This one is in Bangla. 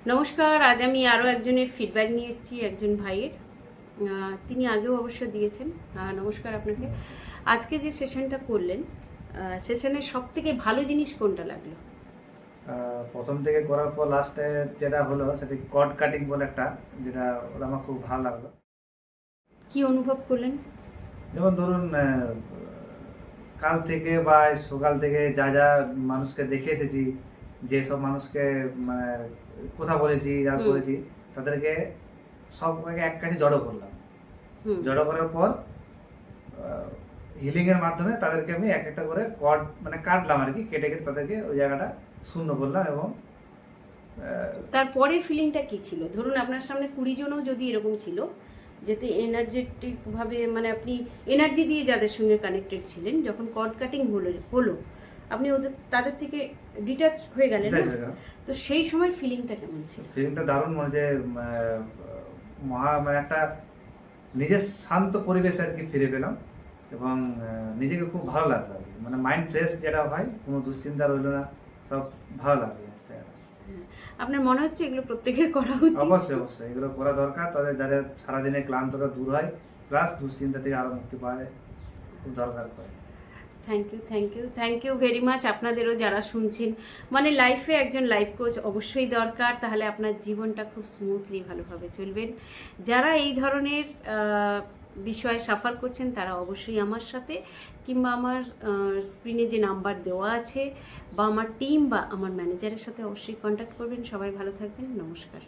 নমস্কার। আজ আমি আরও একজনের ফিডব্যাক নিয়ে এসেছি, একজন ভাইয়ের। তিনি আগেও অবশ্য দিয়েছেন। নমস্কার আপনাকে। আজকে যে সেশনটা করলেন, সেশনের সব থেকে ভালো জিনিস কোনটা লাগলো? প্রথম থেকে করার পর লাস্টে যেটা হলো সেটা কর্ড কাটিং বলে একটা, যেটা ওটা আমার খুব ভালো লাগলো। কি অনুভব করলেন? যেমন ধরুন কাল থেকে বা সকাল থেকে যা যা মানুষকে দেখে এসেছি, যেসব মানুষকে মানে কথা বলেছি যা হুম। করেছি, তাদেরকে সবাইকে এক কাছে জড়ো করলাম। হুম। জড়ো করার পর হিলিংয়ের মাধ্যমে তাদেরকে আমি এক একটা করে কর্ড মানে কাটলাম আর কি, কেটে কেটে তাদেরকে ওই জায়গাটা শূন্য করলাম। এবং তারপরের ফিলিংটা কি ছিল? ধরুন আপনার সামনে 20 জনও যদি এরকম ছিল, যাতে এনার্জেটিকভাবে মানে আপনি এনার্জি দিয়ে যাদের সঙ্গে কানেক্টেড ছিলেন, যখন কর্ড কাটিং হলো আপনি তাদের থেকে ডিটাচ হয়ে গেলেন না? তো সেই সময় ফিলিংটা কেমন ছিল? ফিলিংটা দারুণ, মনে যে মানে একটা নিজের শান্ত পরিবেশ আর কি ফিরে পেলাম। এবং নিজেকে খুব ভালো লাগলো আর কি, মানে মাইন্ড ফ্রেশ যেটা হয়, কোনো দুশ্চিন্তা রইলো না, সব ভালো লাগলো জিনিসটা। আপনার মনে হচ্ছে এগুলো প্রত্যেকের করা উচিত? অবশ্যই অবশ্যই এগুলো করা দরকার, তবে যাদের সারাদিনের ক্লান্তটা দূর হয়, প্লাস দুশ্চিন্তা থেকে আরও মুক্তি পাওয়া যায়, খুব দরকার করে। Thank you very much. আপনাদেরও যারা শুনছেন, মানে লাইফে একজন লাইফ কোচ অবশ্যই দরকার, তাহলে আপনার জীবনটা খুব স্মুথলি ভালোভাবে চলবেন। যারা এই ধরনের বিষয়ে সাফার করছেন তারা অবশ্যই আমার সাথে কিংবা আমার স্ক্রিনে যে নাম্বার দেওয়া আছে বা আমার টিম বা আমার ম্যানেজারের সাথে অবশ্যই কন্ট্যাক্ট করবেন। সবাই ভালো থাকবেন। নমস্কার।